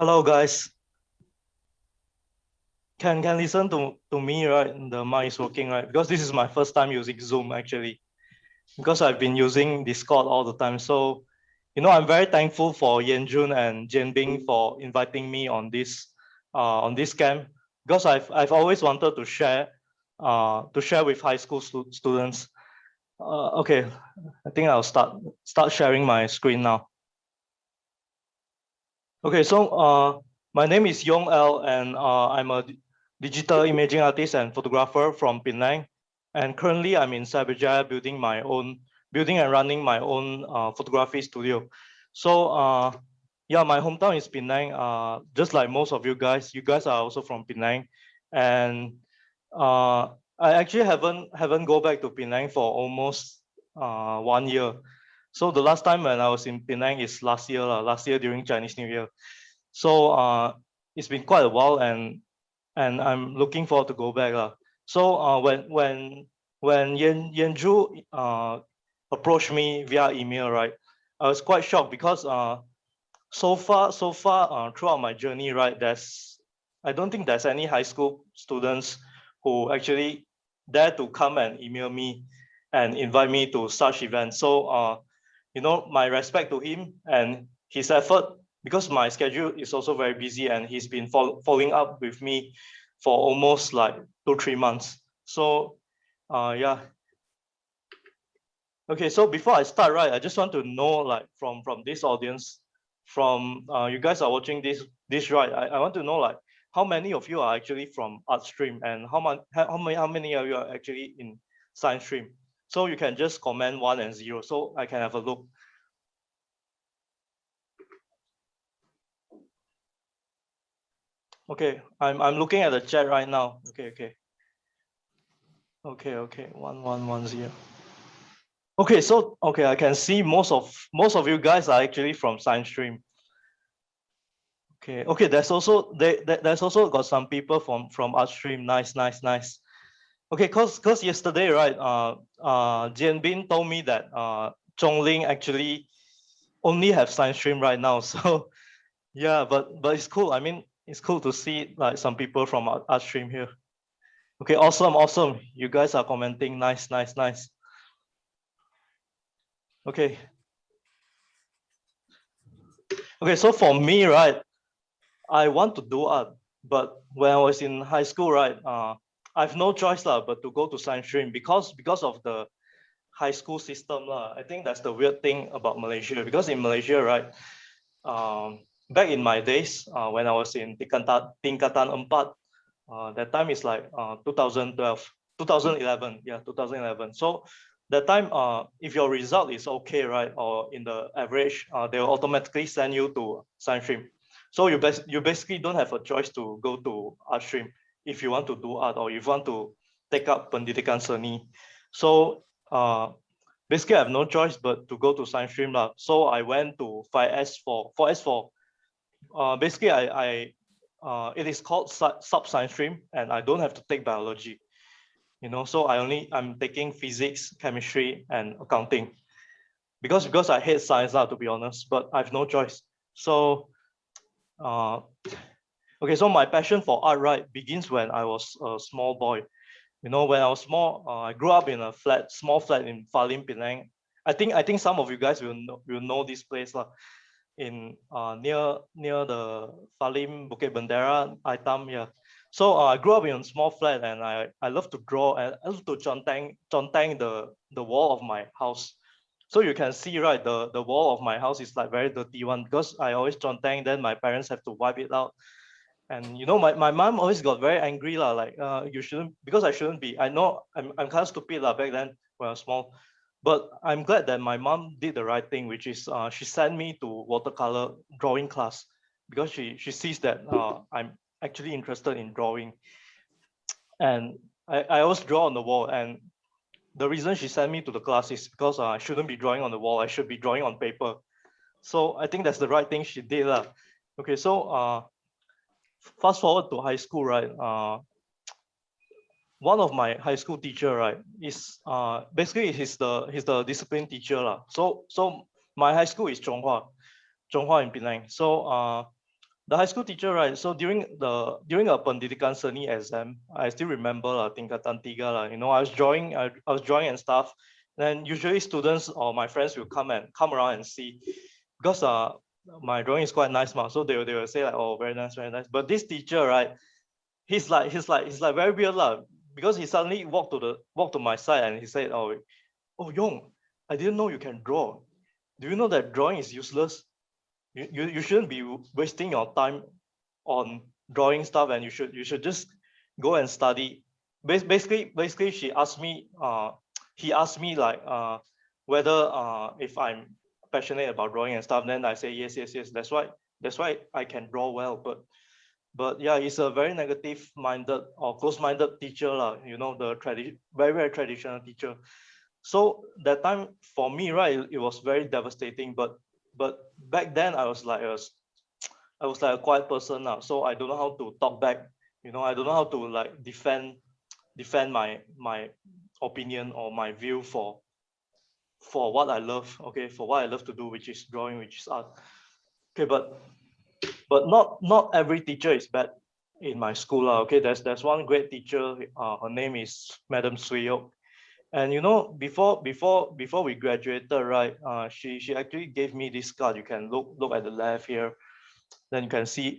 Hello guys, can listen to me, right? The mic is working, right? Because this is my first time using Zoom actually, because I've been using Discord all the time. So, I'm very thankful for Yanjun and Jianbing for inviting me on this camp, because I've always wanted to share with high school students. Okay, I think I'll start sharing my screen now. Okay, so my name is Yong L, and I'm a digital imaging artist and photographer from Penang. And currently, I'm in Cyberjaya building and running my own photography studio. So yeah, my hometown is Penang. Just like most of you guys are also from Penang, and I actually haven't go back to Penang for almost 1 year. So the last time when I was in Penang is last year during Chinese New Year. So it's been quite a while, and I'm looking forward to go back. So when Yanju approached me via email, right, I was quite shocked because so far throughout my journey, right, I don't think there's any high school students who actually dare to come and email me and invite me to such events. So my respect to him and his effort, because my schedule is also very busy, and he's been following up with me for almost like 2 3 months. So yeah. Okay, so before I start, right, I just want to know, like, from this audience, from you guys are watching this, right, I want to know, like, how many of you are actually from art stream, and how many of you are actually in science stream. So you can just comment 1 and 0 so I can have a look. Okay, I'm looking at the chat right now. Okay, 1110. Okay, so okay, I can see most of you guys are actually from science stream. Okay, there's also got some people from art stream. Nice. Okay, cause yesterday, right, Jian Bin told me that Zhongling actually only have science stream right now. So yeah, but it's cool. I mean, it's cool to see like some people from art stream here. Okay, awesome. You guys are commenting. Nice. Okay. Okay, so for me, right, I want to do art, but when I was in high school, right, I've no choice lah, but to go to science stream because of the high school system lah. I think that's the weird thing about Malaysia, because in Malaysia, right, back in my days, when I was in tingkatan 4, that time is like 2012, 2011, yeah, 2011. So that time, if your result is okay, right, or in the average, they'll automatically send you to science stream. So you basically don't have a choice to go to art stream if you want to do art, or if you want to take up pendidikan seni. So basically, I have no choice but to go to science stream lah. So I went to 5S4. 4S4. Basically, it is called sub science stream, and I don't have to take biology. So I'm taking physics, chemistry, and accounting, because I hate science lah, to be honest. But I have no choice. So okay, so my passion for art, right, begins when I was a small boy. When I was small, I grew up in a small flat in Falim, Penang. I think some of you guys will know this place lah, in near the Falim Bukit Bendera, Aitam. Yeah. So I grew up in a small flat, and I love to draw, and I love to contang the wall of my house. So you can see, right, the wall of my house is like very dirty one, because I always contang, then my parents have to wipe it out. And my mom always got very angry lah, like you shouldn't, because I shouldn't be. I know I'm kind of stupid lah back then when I was small, but I'm glad that my mom did the right thing, which is she sent me to watercolor drawing class, because she sees that I'm actually interested in drawing, and I always draw on the wall. And the reason she sent me to the class is because I shouldn't be drawing on the wall. I should be drawing on paper. So I think that's the right thing she did lah. Okay, so fast forward to high school, right? One of my high school teacher, right, is basically he's the discipline teacher lah. So my high school is Zhonghua in Penang. So the high school teacher, right? So during a pendidikan seni exam, I still remember tingkatan 3 lah. You know, I was drawing and stuff. Then usually students or my friends will come around and see, because my drawing is quite nice, so they will say like, oh, very nice, very nice. But this teacher, right? He's like very weird lah, because he suddenly walked to my side and he said, oh Yong, I didn't know you can draw. Do you know that drawing is useless? You shouldn't be wasting your time on drawing stuff, and you should just go and study. Basically she asked me he asked me like whether if I'm passionate about drawing and stuff. Then I say yes, yes, yes. That's why I can draw well. But yeah, he's a very negative minded or close-minded teacher lah, you know, the very, very traditional teacher. So that time for me, right, it was very devastating. But back then I was like a quiet person now, so I don't know how to talk back. You know, I don't know how to like defend my opinion or my view for what I love. Okay, for what I love to do, which is drawing, which is art. Okay, but not every teacher is bad in my school. Okay, there's one great teacher. Her name is Madam Suyok. And you know, before we graduated, right? She actually gave me this card. You can look at the left here. Then you can see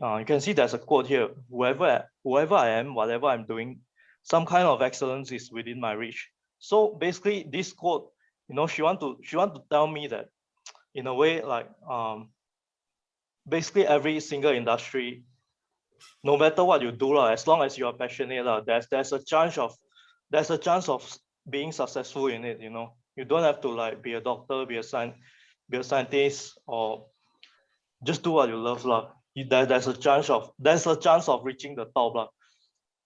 there's a quote here. Whoever I am, whatever I'm doing, some kind of excellence is within my reach. So basically, this quote, you know, she want to tell me that, in a way, like basically every single industry, no matter what you do, as long as you are passionate, there's a chance of being successful in it. You know, you don't have to like be a doctor, be a scientist, or just do what you love, there's a chance of reaching the top,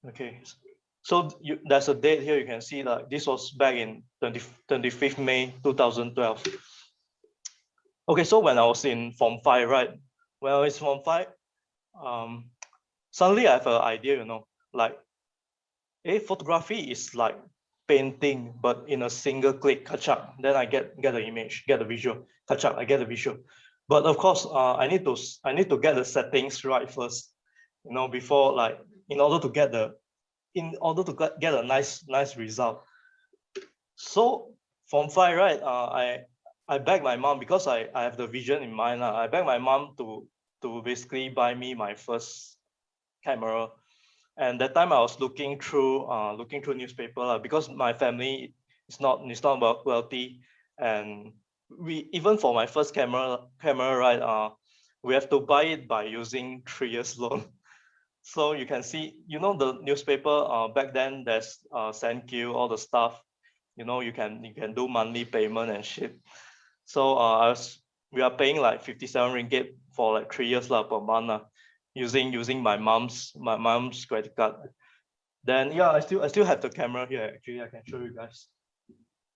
Okay, so there's a date here. You can see that this was back in 25th May 2012. Okay, so when I was in Form 5, right? When I was Form 5, suddenly I have an idea, you know, like, photography is like painting, but in a single click, kachak. Then I get the image, get the visual, kachak, I get the visual. But of course, I need to get the settings right first, you know, before, like, in order to get a nice result. So Form 5, right? I begged my mom, because I have the vision in mind. I begged my mom to basically buy me my first camera. And that time I was looking through newspaper, because my family is not about wealthy. And even for my first camera, right, we have to buy it by using 3 years loan. So you can see, you know, the newspaper back then, there's SendQ, all the stuff, you know, you can do monthly payment and shit. So we are paying like 57 ringgit for like 3 years per month, using my mom's credit card. Then yeah, I still have the camera here. Actually, I can show you guys.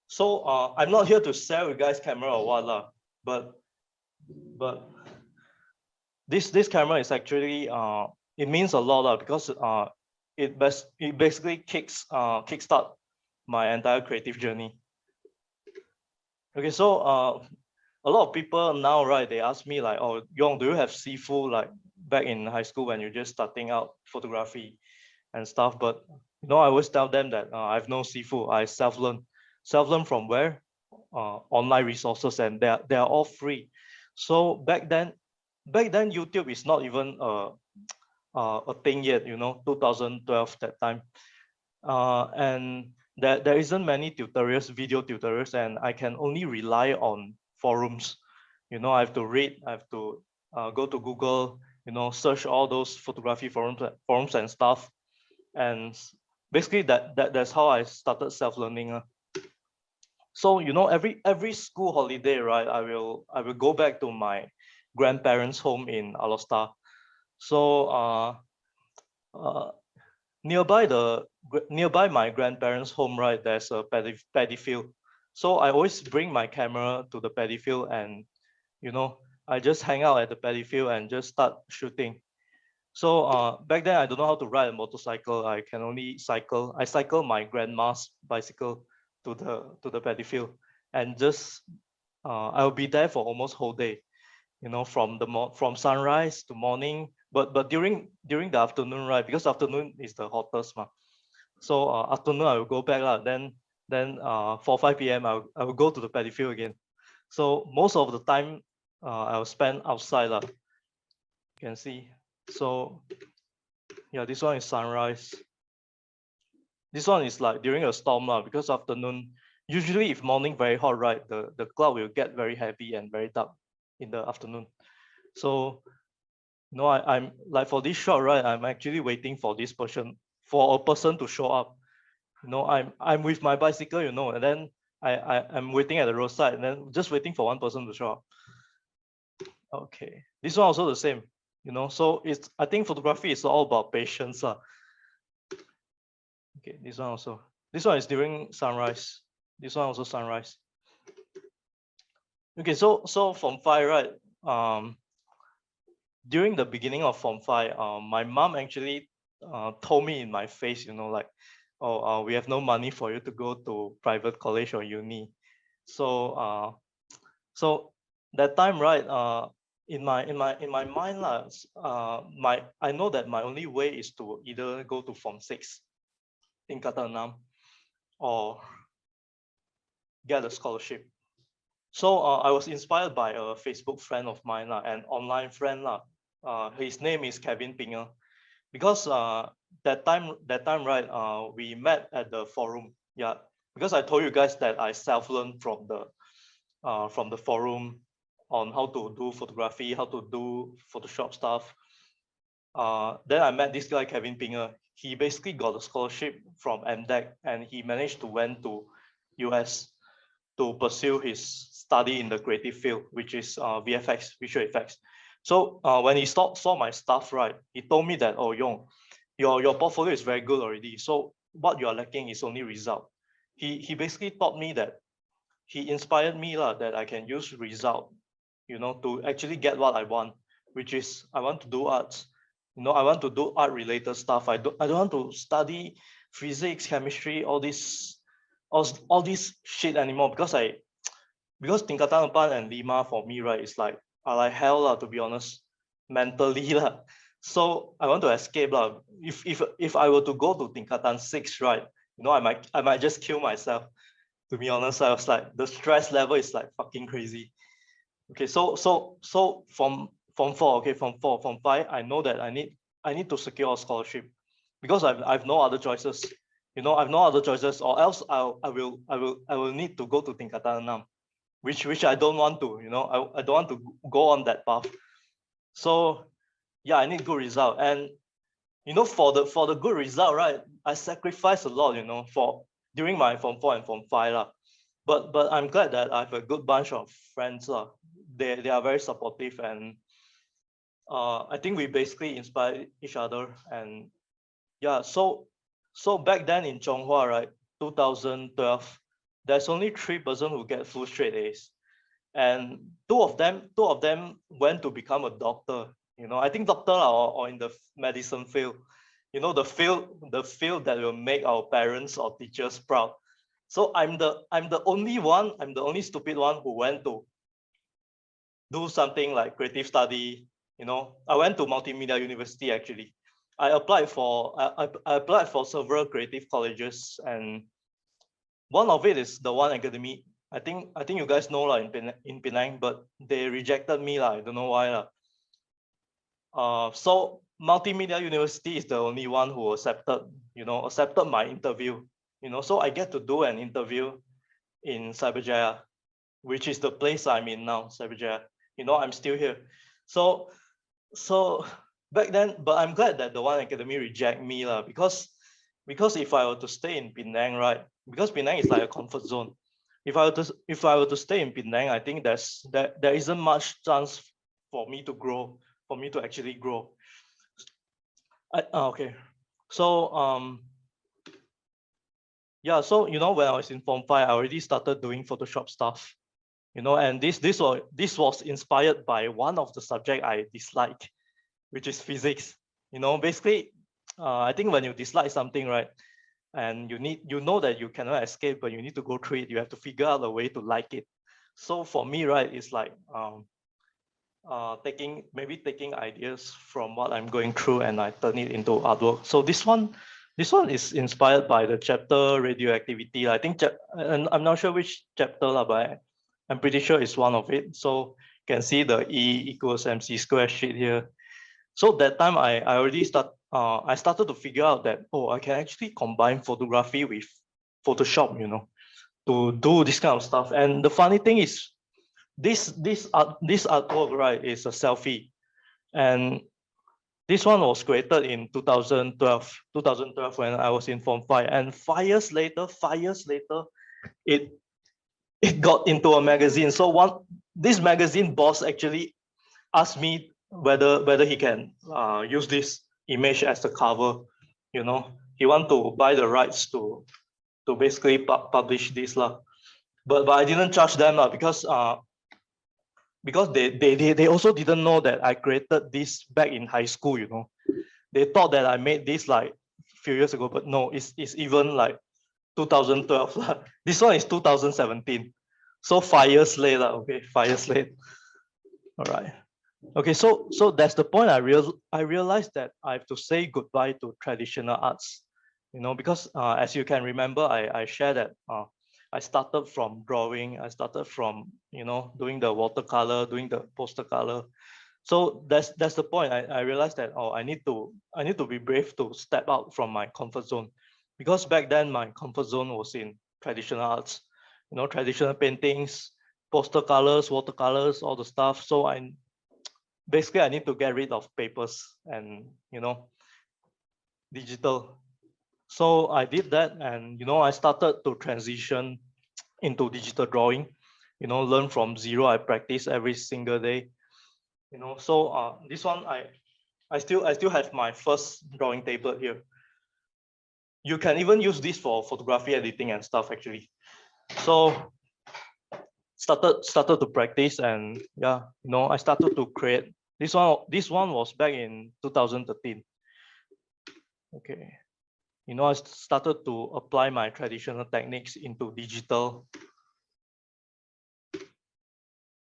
So I'm not here to sell you guys camera or what, but this camera is actually it means a lot, because it basically kickstart my entire creative journey. Okay, so a lot of people now, right, they ask me like, oh, Yong, do you have sifu like back in high school when you're just starting out photography and stuff? But you know, I always tell them that I have no sifu. I self-learn from where? Online resources, and they are all free. So back then YouTube is not even a thing yet, you know, 2012 that time. And there isn't many tutorials, video tutorials, and I can only rely on forums. You know, I have to read, I have to go to Google, you know, search all those photography forums and stuff. And basically that's how I started self-learning. So you know, every school holiday, right, I will go back to my grandparents' home in Alostar. So nearby my grandparents' home, right, there's a paddy field. So I always bring my camera to the paddy field, and you know, I just hang out at the paddy field and just start shooting. So back then I don't know how to ride a motorcycle. I can only cycle. I cycle my grandma's bicycle to the paddy field, and just I'll be there for almost whole day. You know, from sunrise to morning, But during the afternoon, right? Because afternoon is the hottest, so afternoon I will go back lah. Then 4 5 p.m. I will go to the paddy field again. So most of the time I will spend outside lah. You can see. So yeah, this one is sunrise. This one is like during a storm lah, because afternoon, usually if morning very hot, right, the cloud will get very heavy and very dark in the afternoon. So no, I'm like for this shot, right, I'm actually waiting for this person, for a person to show up. You know, I'm with my bicycle, you know, and then I'm waiting at the roadside and then just waiting for one person to show up. Okay, this one also the same, you know, so it's, I think photography is all about patience. Okay, this one also. This one is during sunrise. This one also sunrise. Okay, so Form 5, right? During the beginning of Form 5, my mom actually told me in my face, you know, like, oh, we have no money for you to go to private college or uni. So so that time, right? In my mind, I know that my only way is to either go to Form 6 in Tingkatan 6 or get a scholarship. So I was inspired by a Facebook friend of mine, an online friend. His name is Kevin Pinger. Because that time, right, we met at the forum. Yeah, because I told you guys that I self-learned from the forum on how to do photography, how to do Photoshop stuff. Then I met this guy, Kevin Pinger. He basically got a scholarship from MDEC and he managed to went to US to pursue his study in the creative field, which is VFX, visual effects. So when he saw my stuff, right, he told me that, oh, Yong, your portfolio is very good already. So what you are lacking is only result. He basically taught me that, he inspired me that I can use result, you know, to actually get what I want, which is I want to do arts. You know, I want to do art related stuff. I don't want to study physics, chemistry, all this shit anymore, because Tingkatan 4 and Lima for me, right, is like are like hell to be honest, mentally lah. So I want to escape lah. If I were to go to Tingkatan 6, right, you know, I might just kill myself. To be honest, I was like, the stress level is like fucking crazy. Okay, so from 4, okay, from 4, from 5, I know that I need to secure a scholarship, because I've no other choices. You know, I've no other choices, or else I will need to go to Tingkatan 6, which I don't want to. You know, I don't want to go on that path. So yeah, I need good result, and you know, for the good result, right, I sacrifice a lot, you know, for during my Form 4 and Form 5 lah. But I'm glad that I have a good bunch of friends lah. They are very supportive, and I think we basically inspire each other. And yeah, so back then in Chonghua, right, 2012, there's only 3% who get full straight A's, and two of them went to become a doctor. You know, I think doctor or in the medicine field. You know, the field that will make our parents or teachers proud. So I'm the only stupid one who went to do something like creative study. You know, I went to Multimedia University actually. I applied for several creative colleges, and one of it is the One Academy. I think you guys know in Penang, but they rejected me I don't know why So Multimedia University is the only one who accepted my interview. You know, so I get to do an interview in Cyberjaya, which is the place I'm in now, Cyberjaya. You know, I'm still here. So back then, but I'm glad that the One Academy reject me because if I were to stay in Penang, right, because Penang is like a comfort zone. If I were to stay in Penang, I think there isn't much chance for me to grow, for me to actually grow. Okay, so yeah, so you know, when I was in Form 5, I already started doing Photoshop stuff. You know, and this was inspired by one of the subject I dislike, which is physics. You know, basically, I think when you dislike something, right, and you know that you cannot escape, but you need to go through it. You have to figure out a way to like it. So for me, right, it's like taking ideas from what I'm going through and I turn it into artwork. So this one is inspired by the chapter radioactivity. I think, and I'm not sure which chapter, but I'm pretty sure it's one of it. So you can see the E equals MC square sheet here. So that time I started to figure out that, oh, I can actually combine photography with Photoshop, to do this kind of stuff. And the funny thing is, this artwork, right, is a selfie, and this one was created in 2012 when I was in Form 5, and 5 years later, it it got into a magazine. So this magazine boss actually asked me whether he can use this image as the cover. He want to buy the rights to basically publish this lah. But I didn't charge them lah, because they also didn't know that I created this back in high school. They thought that I made this like a few years ago, but no, it's even like 2012 lah. This one is 2017, so 5 years later. Okay, 5 years late. All right. Okay, so that's the point. I realized that I have to say goodbye to traditional arts, because as you can remember, I shared that I started from drawing. I started from doing the watercolor, doing the poster color. So that's the point. I realized that, oh, I need to be brave to step out from my comfort zone, because back then my comfort zone was in traditional arts, traditional paintings, poster colors, watercolors, all the stuff. So basically I need to get rid of papers and digital. So I did that, and I started to transition into digital drawing. Learn from zero. I practice every single day. So this one I still have my first drawing table here. You can even use this for photography editing and stuff actually. So started to practice, and yeah, I started to create. This one was back in 2013. Okay. I started to apply my traditional techniques into digital.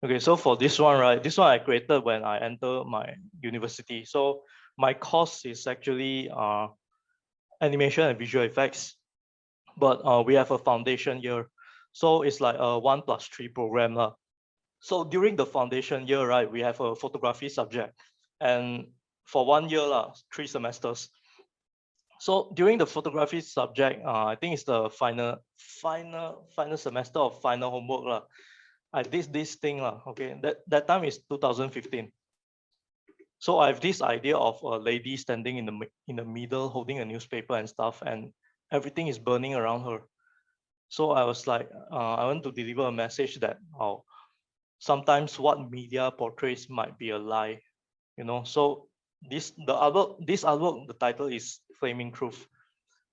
Okay, so for this one, right, this one I created when I entered my university. So my course is actually animation and visual effects, but we have a foundation year. So it's like a 1+3 program lah. So during the foundation year, right, we have a photography subject, and for 1 year lah, 3 semesters. So during the photography subject, I think it's the final semester of final homework lah. I did this thing lah. Okay, that time is 2015. So I have this idea of a lady standing in the middle holding a newspaper and stuff, and everything is burning around her. So I was like, I want to deliver a message that sometimes what media portrays might be a lie. So this artwork, the title is Flaming Truth.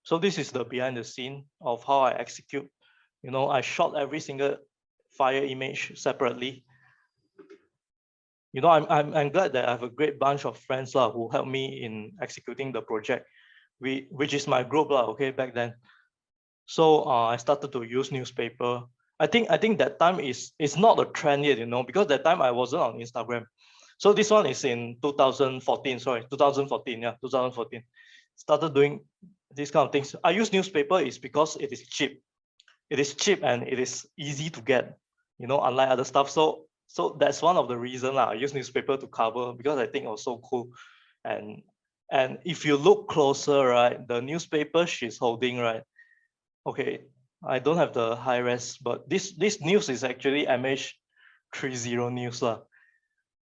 So this is the behind the scene of how I execute. I shot every single fire image separately. I'm glad that I have a great bunch of friends who helped me in executing the project, which is my group okay, back then. So I started to use newspaper. I think that time is not a trend yet, because that time I wasn't on Instagram. So this one is in 2014. Sorry, 2014. Yeah, 2014. Started doing these kind of things. I use newspaper is because it is cheap. It is cheap and it is easy to get, unlike other stuff. So that's one of the reasons I use newspaper to cover, because I think it was so cool. And if you look closer, right, the newspaper she's holding, right? Okay, I don't have the high res, but this news is actually MH30 news lah.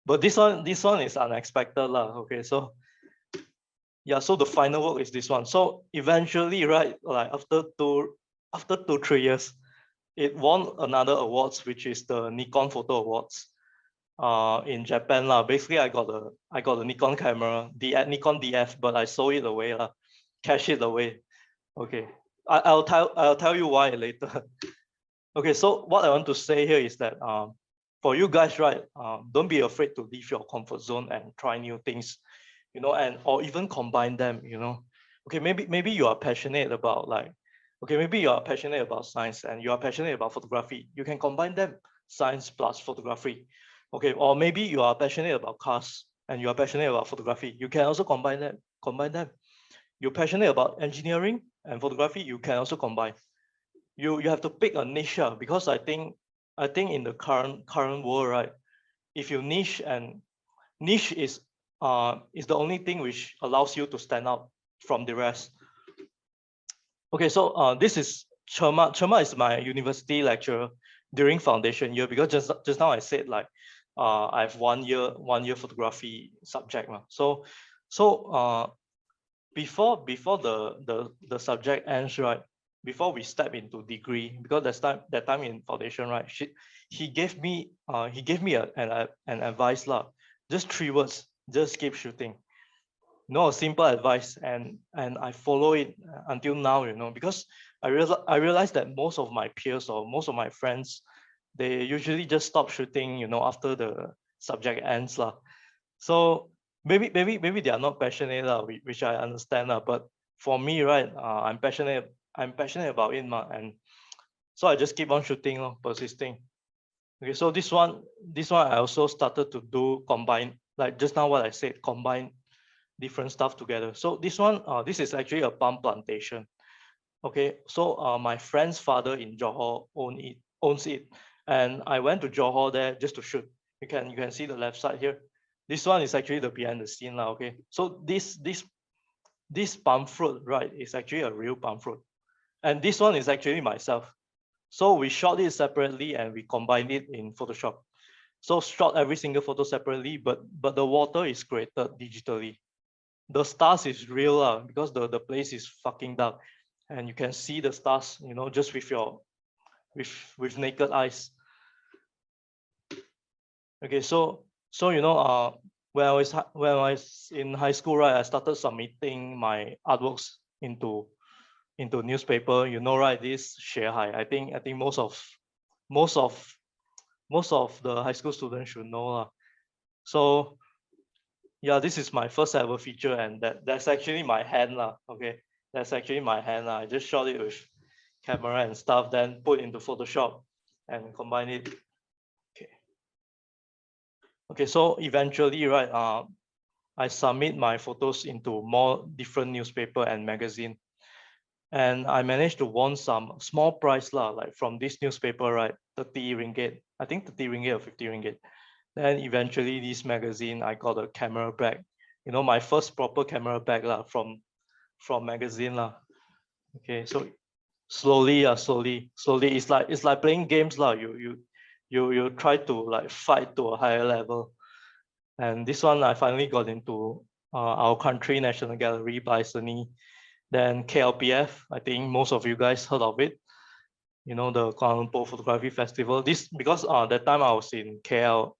But this one is unexpected lah. Okay, so yeah, so the final work is this one. So eventually, right, like after 2-3 years, it won another awards, which is the Nikon Photo Awards in Japan lah. Basically, I got a Nikon camera, the Nikon DF, but I sold it away lah, cash it away. Okay, I'll tell you why later. Okay, so what I want to say here is that for you guys, right, don't be afraid to leave your comfort zone and try new things, and or even combine them. Okay, maybe you are passionate about maybe you are passionate about science and you are passionate about photography. You can combine them, science plus photography. Okay, or maybe you are passionate about cars and you are passionate about photography. You can also combine that. Combine them. You're passionate about engineering and photography. You can also combine. You have to pick a niche because I think in the current world, right? If you niche, and niche is the only thing which allows you to stand out from the rest. Okay, so this is Cherma. Cherma is my university lecturer during foundation year, because just now I said like I have 1 year photography subject. So before the subject ends, right? Before we step into degree, because that time in foundation, right? He gave me an advice lah. Just 3 words: just keep shooting. No, simple advice, and I follow it until now, because I realized that most of my peers or most of my friends, they usually just stop shooting, after the subject ends lah. So maybe they are not passionate lah, which I understand lah. But for me, right, I'm passionate. I'm passionate about it, and so I just keep on shooting, persisting. Okay, so this one I also started to do combine, like just now what I said, combine different stuff together. So this is actually a palm plantation. Okay, so my friend's father in Johor owns it, and I went to Johor there just to shoot. You can see the left side here. This one is actually the behind the scene now. Okay, so this palm fruit, right, is actually a real palm fruit, and this one is actually myself. So we shot it separately and we combined it in Photoshop. So shot every single photo separately, but the water is created digitally. The stars is real because the place is fucking dark, and you can see the stars, just with your with naked eyes. Okay, so when I was in high school, right, I started submitting my artworks into newspaper, right, this Xuehai. I think most of most of the high school students should know So yeah, this is my first ever feature, and that's actually my hand lah. Okay, that's actually my hand lah. I just shot it with camera and stuff, then put into Photoshop and combine it. Okay. Okay, so eventually, right, I submit my photos into more different newspaper and magazine, and I managed to won some small prize lah, like from this newspaper, right, 30 ringgit. I think 30 ringgit or 50 ringgit. Then eventually, this magazine, I got a camera bag. My first proper camera bag lah, from magazine lah. Okay, so slowly, it's like playing games lah. You try to like fight to a higher level, and this one I finally got into our country National Gallery by Sony, then KLPF. I think most of you guys heard of it. The Kuala Lumpur Photography Festival. This because that time I was in KL.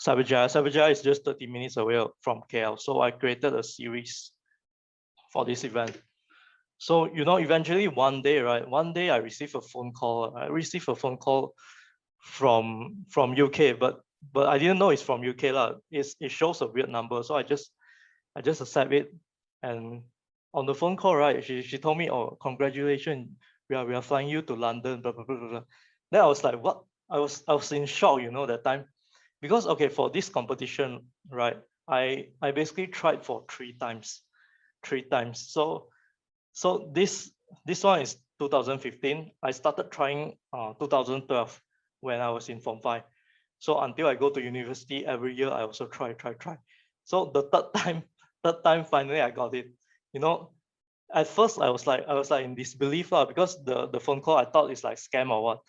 Cyberjaya is just 30 minutes away from KL, so I created a series for this event. So eventually one day, right? One day I received a phone call. I received a phone call from UK, but I didn't know it's from UK lah. It shows a weird number, so I just accept it. And on the phone call, right, she told me, "Oh, congratulations, we are flying you to London." Blah blah blah blah. Then I was like, "What?" I was in shock, that time, because okay, for this competition, right, I basically tried for three times. So this one is 2015. I started trying 2012 when I was in Form 5. So until I go to university every year, I also try. So the third time finally I got it. At first I was like in disbelief because the phone call I thought it's like scam or what.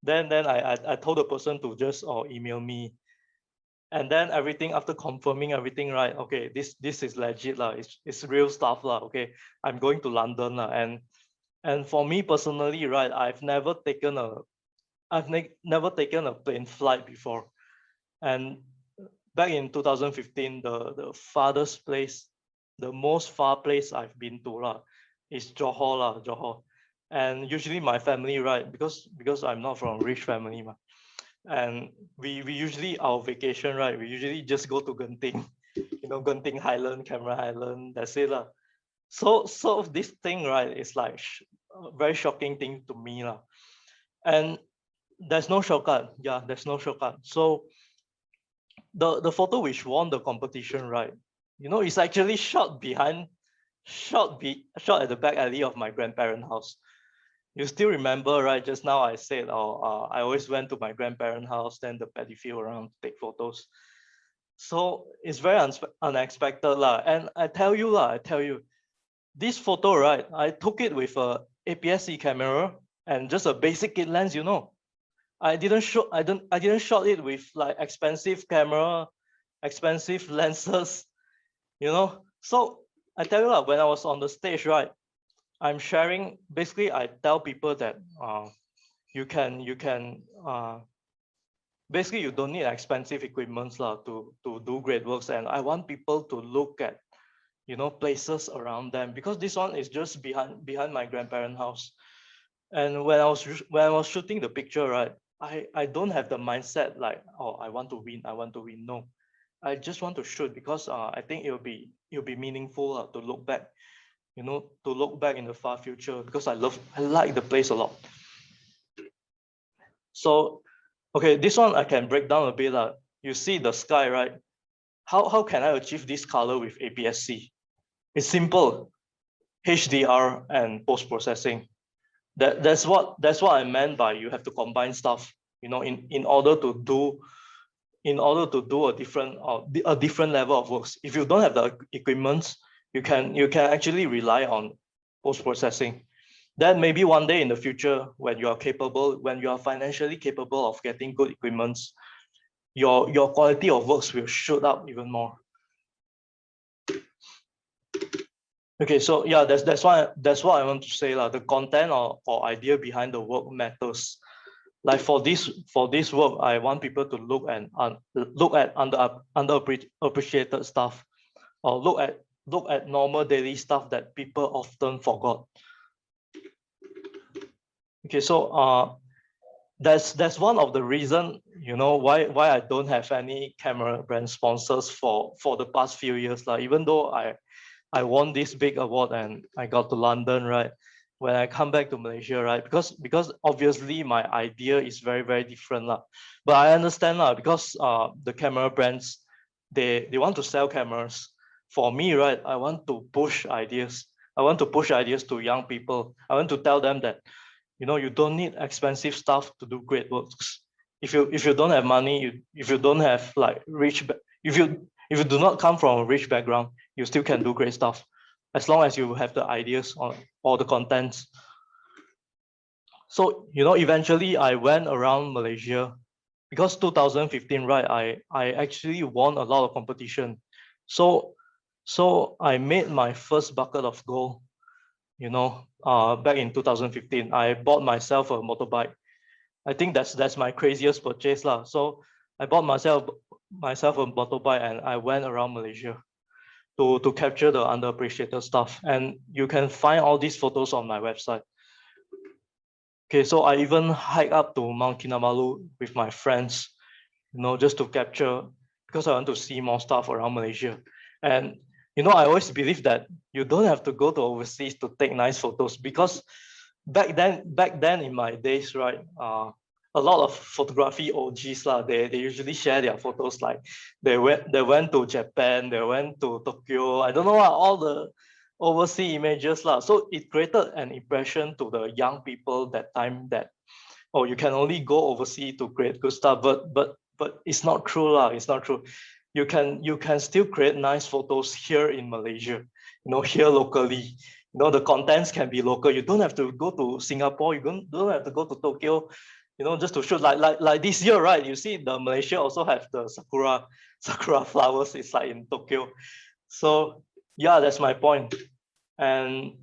Then I told the person to just email me, and then everything after confirming everything, right, okay, this is legit lah, it's real stuff lah. Okay, I'm going to London lah, and for me personally, right, I've never taken a plane flight before. And back in 2015, the farthest place, the most far place I've been to lah, is Johor. And usually my family, right, because I'm not from rich family ma, and we usually, our vacation, right, we usually just go to Genting, Genting Highland, Cameron Highland, that's it lah. So this thing, right, is like a very shocking thing to me lah. And there's no shortcut. Yeah, there's no shortcut. So the photo which won the competition, right? You know, it's actually shot at the back alley of my grandparents' house. You still remember, right? Just now I said, I always went to my grandparents' house, then the paddy field around to take photos. So it's very unexpected lah. And I tell you, this photo, right? I took it with a APS-C camera and just a basic kit lens, you know. I didn't shot it with like expensive camera, expensive lenses, you know. So I tell you lah, when I was on the stage, right, I'm sharing. Basically, I tell people that you can basically you don't need expensive equipments lah to do great works, and I want people to look at, you know, places around them, because this one is just behind my grandparents' house. And when I was shooting the picture, right, I don't have the mindset like, oh, I want to win, no. I just want to shoot because I think it'll be meaningful to look back, you know, to look back in the far future, because I like the place a lot. So okay, this one I can break down a bit. You see the sky, right? How can I achieve this color with APS-C? It's simple. HDR and post-processing. That's what I meant by you have to combine stuff, you know, in order to do a different level of works. If you don't have the equipment, you can actually rely on post-processing. Then maybe one day in the future, when you are financially capable of getting good equipment, your quality of works will shoot up even more. Okay, so yeah, that's what I want to say. The content or idea behind the work matters. Like for this work, I want people to look at underappreciated stuff, or look at normal daily stuff that people often forgot. Okay, so that's one of the reason, you know, why I don't have any camera brand sponsors for the past few years. Even though I won this big award and I got to London, right? When I come back to Malaysia, right? Because obviously my idea is very, very different. But I understand because the camera brands, they want to sell cameras. For me, right, I want to push ideas. I want to push ideas to young people. I want to tell them that, you know, you don't need expensive stuff to do great works. If you don't have money, if you don't have like if you do not come from a rich background, you still can do great stuff, as long as you have the ideas on all the contents. So, you know, eventually I went around Malaysia, because 2015, right, I actually won a lot of competition. So I made my first bucket of gold, you know, back in 2015. I bought myself a motorbike. I think that's my craziest purchase lah. So I bought myself a motorbike and I went around Malaysia to capture the underappreciated stuff. And you can find all these photos on my website. Okay, so I even hike up to Mount Kinabalu with my friends, you know, just to capture, because I want to see more stuff around Malaysia. And you know, I always believe that you don't have to go to overseas to take nice photos, because back then in my days, right, a lot of photography OGs they usually share their photos, like they went to Japan, they went to Tokyo, I don't know all the overseas images so it created an impression to the young people that time that, oh, you can only go overseas to create good stuff, but it's not true it's not true. You can still create nice photos here in Malaysia, you know, here locally. You know, the contents can be local. You don't have to go to Singapore. You don't have to go to Tokyo, you know, just to shoot. Like this year, right? You see, the Malaysia also have the sakura flowers. It's like in Tokyo. So yeah, that's my point. And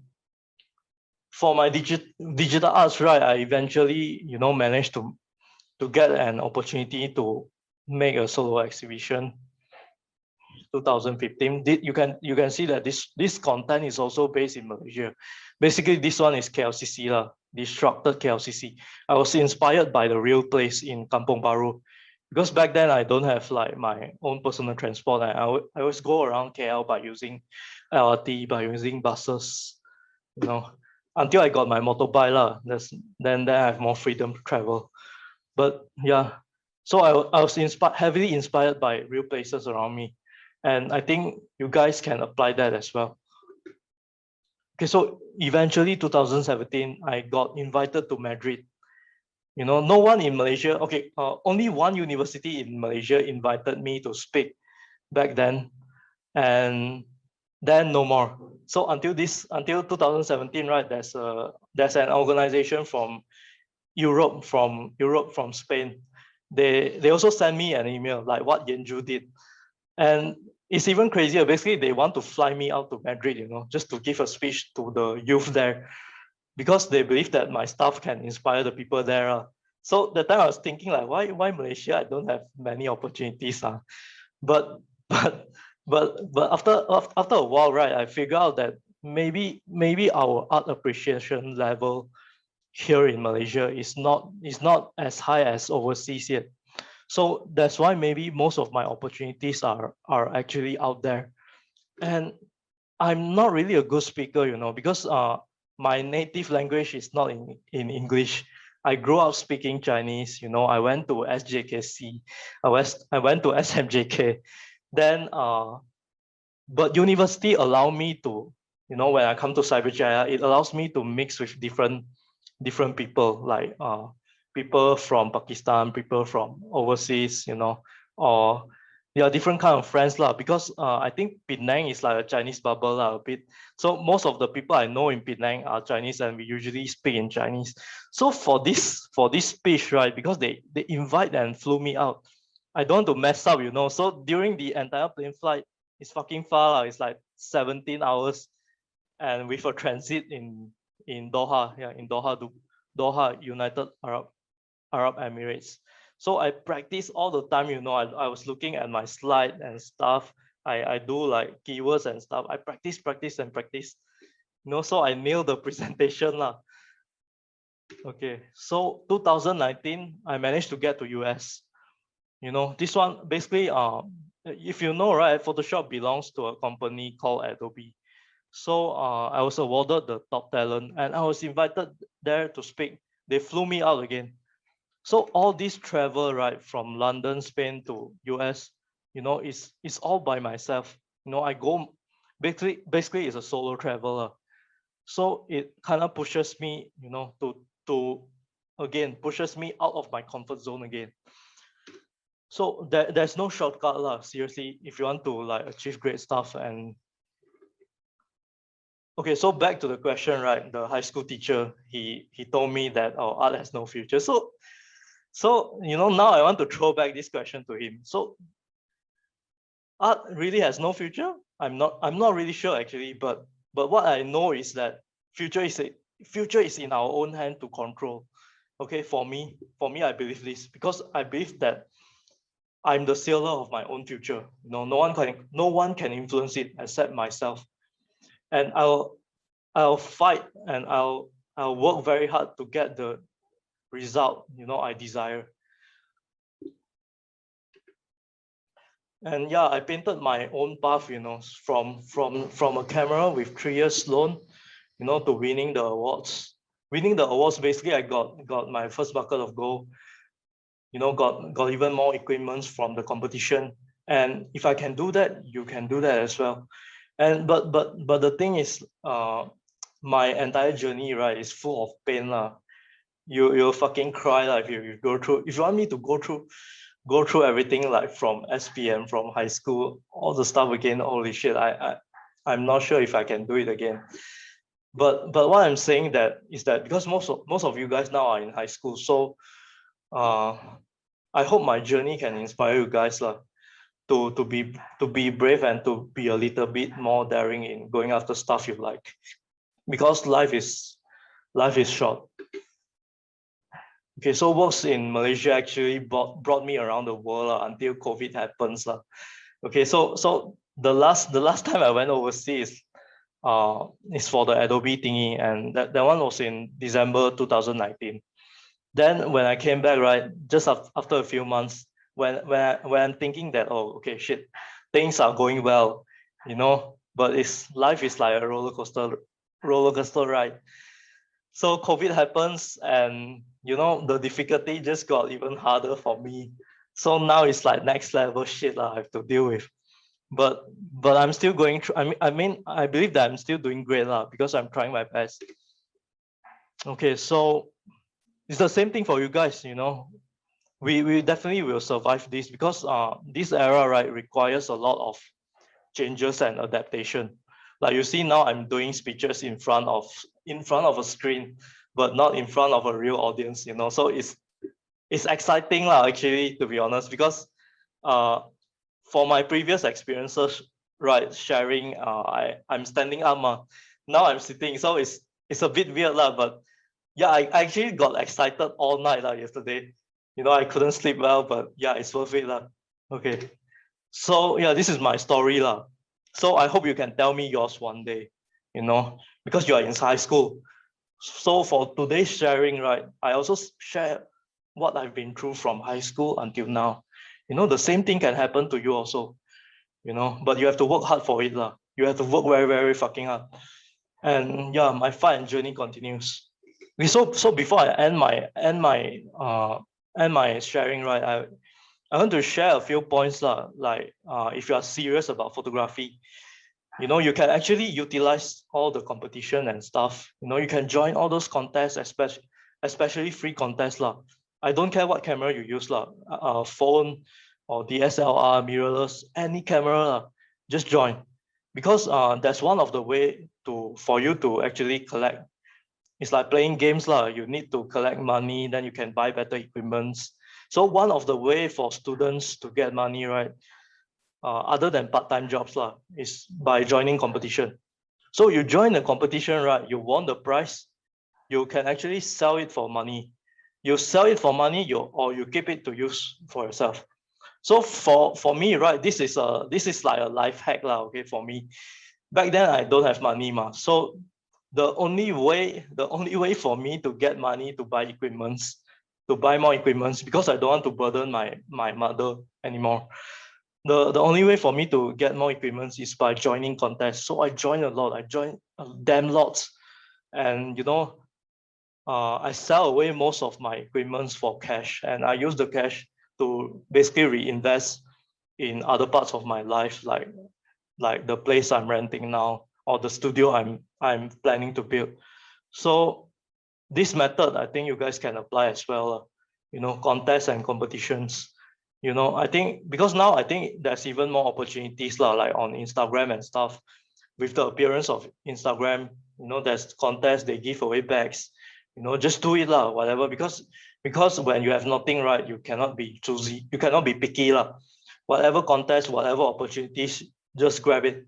for my digital arts, right, I eventually, you know, managed to get an opportunity to make a solo exhibition. 2015. You can see that this content is also based in Malaysia. Basically, this one is KLCC Destructed KLCC. I was inspired by the real place in Kampong Baru, because back then I don't have like my own personal transport. I always go around KL by using LRT, by using buses, you know, until I got my motorbike then I have more freedom to travel. But yeah, So I was heavily inspired by real places around me. And I think you guys can apply that as well. Okay, so eventually 2017, I got invited to Madrid. You know, no one in Malaysia, okay, only one university in Malaysia invited me to speak back then. And then no more. So until 2017, right, there's an organization from Europe, from Spain. They also sent me an email like what Yenju did. And it's even crazier. Basically, they want to fly me out to Madrid, you know, just to give a speech to the youth there, because they believe that my stuff can inspire the people there. So that time I was thinking like, why Malaysia? I don't have many opportunities. But but but after a while, right, I figure out that maybe our art appreciation level here in Malaysia is not as high as overseas yet. So that's why maybe most of my opportunities are actually out there. And I'm not really a good speaker, you know, because my native language is not in English. I grew up speaking Chinese, you know. I went to SJKC, I went to SMJK. Then but university allow me to, you know, when I come to Cyberjaya, it allows me to mix with different people, like people from Pakistan, people from overseas, you know, or yeah, different kind of friends lah. Because I think Penang is like a Chinese bubble lah, a bit. So most of the people I know in Penang are Chinese, and we usually speak in Chinese. So for this speech, right, because they invite and flew me out, I don't want to mess up, you know. So during the entire plane flight, it's fucking far lah. It's like 17 hours, and with a transit in Doha, yeah, in Doha, United Arab Emirates. So I practice all the time, you know. I was looking at my slide and stuff. I do like keywords and stuff. I practice and practice, you know. So I nailed the presentation lah. Okay, so 2019, I managed to get to US. You know, this one basically, if you know, right, Photoshop belongs to a company called Adobe. So I was awarded the top talent, and I was invited there to speak. They flew me out again. So all this travel, right, from London, Spain to US, you know, is all by myself. You know, I go basically it's a solo traveler. So it kind of pushes me, you know, to again pushes me out of my comfort zone again. So there's no shortcut lah. Seriously, if you want to like achieve great stuff. And okay, so back to the question, right? The high school teacher, he told me that art has no future. So you know, now I want to throw back this question to him. So art really has no future? I'm not really sure actually, but what I know is that future is in our own hand to control. Okay, for me, I believe this, because I believe that I'm the sailor of my own future. You know, no one can influence it except myself. And I'll fight, and I'll work very hard to get the result, you know, I desire. And yeah, I painted my own path, you know, from a camera with 3 years loan, you know, to winning the awards. Winning the awards, basically, I got my first bucket of gold. You know, got even more equipments from the competition. And if I can do that, you can do that as well. And but the thing is, my entire journey, right, is full of pain lah. You'll fucking cry lah if you go through. If you want me to go through everything, like from SPM, from high school, all the stuff again, holy shit, I'm not sure if I can do it again. But what I'm saying that is that because most of you guys now are in high school, so I hope my journey can inspire you guys lah, to be brave and to be a little bit more daring in going after stuff you like, because life is short. Okay, so works in Malaysia actually brought me around the world until COVID happens lah. Okay, so the last time I went overseas is for the Adobe thingy, and that one was in December 2019. Then when I came back, right, just after a few months, when I'm thinking that, oh, okay, shit, things are going well, you know, but life is like a roller coaster ride. So COVID happens, and you know, the difficulty just got even harder for me. So now it's like next level shit I have to deal with. But I'm still going through. I believe that I'm still doing great because I'm trying my best. Okay, so it's the same thing for you guys, you know. We definitely will survive this because this era, right, requires a lot of changes and adaptation. Like you see now, I'm doing speeches in front of a screen, but not in front of a real audience, you know. So it's exciting lah, actually, to be honest, because for my previous experiences, right, sharing, I'm standing up, now I'm sitting, so it's a bit weird lah. But yeah, I actually got excited all night yesterday. You know, I couldn't sleep well, but yeah, it's worth it lah. Okay, so yeah, this is my story lah. So I hope you can tell me yours one day, you know, because you are in high school. So for today's sharing, right, I also share what I've been through from high school until now. You know, the same thing can happen to you also, you know, but you have to work hard for it lah. You have to work very, very fucking hard. And yeah, my fight and journey continues. So before I end my sharing, right, I want to share a few points lah. Like if you are serious about photography, you know, you can actually utilize all the competition and stuff. You know, you can join all those contests, especially free contests lah. I don't care what camera you use lah, phone or DSLR, mirrorless, any camera lah, just join, because that's one of the way for you to actually collect. It's like playing games lah. You need to collect money, then you can buy better equipments. So one of the way for students to get money, right, other than part-time jobs lah, is by joining competition. So you join the competition, right, you won the prize, you can actually sell it for money. You sell it for money, or you keep it to use for yourself. So for me, right, this is like a life hack lah, okay, for me. Back then I don't have money so the only way for me to get money to buy equipments, to buy more equipments, because I don't want to burden my mother anymore. The only way for me to get more equipments is by joining contests. So I joined a lot. I joined damn lots, and you know, I sell away most of my equipments for cash, and I use the cash to basically reinvest in other parts of my life, like the place I'm renting now, or the studio I'm planning to build. So this method, I think you guys can apply as well. You know, contests and competitions. You know, I think because now I think there's even more opportunities like on Instagram and stuff. With the appearance of Instagram, you know, there's contests, they give away bags. You know, just do it whatever, because when you have nothing, right, you cannot be choosy, you cannot be picky whatever contest, whatever opportunities, just grab it.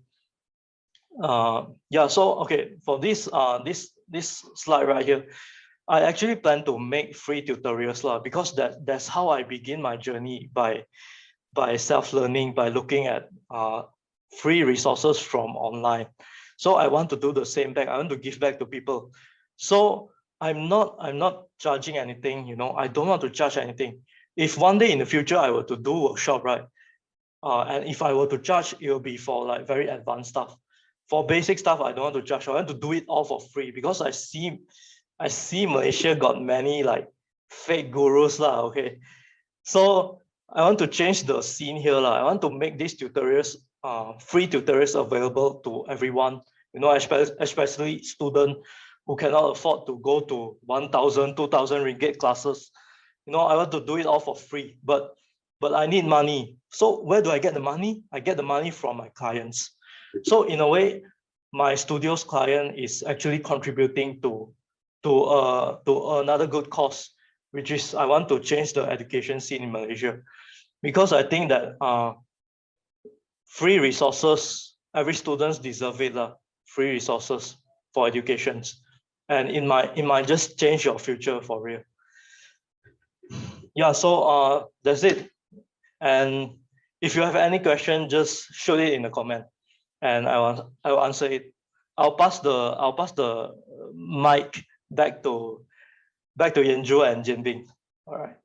Yeah, so okay, for this slide right here, I actually plan to make free tutorials because that's how I begin my journey, by self-learning, by looking at free resources from online. So I want to do the same back. I want to give back to people. So I'm not charging anything, you know. I don't want to charge anything. If one day in the future I were to do workshop, right, and if I were to charge, it will be for like very advanced stuff. For basic stuff, I don't want to charge. I want to do it all for free, because I see Malaysia got many like fake gurus okay. So I want to change the scene here I want to make these tutorials, free tutorials, available to everyone. You know, especially students who cannot afford to go to 1,000, 2,000 ringgit classes. You know, I want to do it all for free, but I need money. So where do I get the money? I get the money from my clients. So in a way, my studio's client is actually contributing to another good cause, which is I want to change the education scene in Malaysia, because I think that free resources, every student deserve it free resources for educations, and it might just change your future for real. Yeah, so that's it. And if you have any question, just shoot it in the comment, and I will answer it. I'll pass the mic back to Yanju and Jinbing. All right.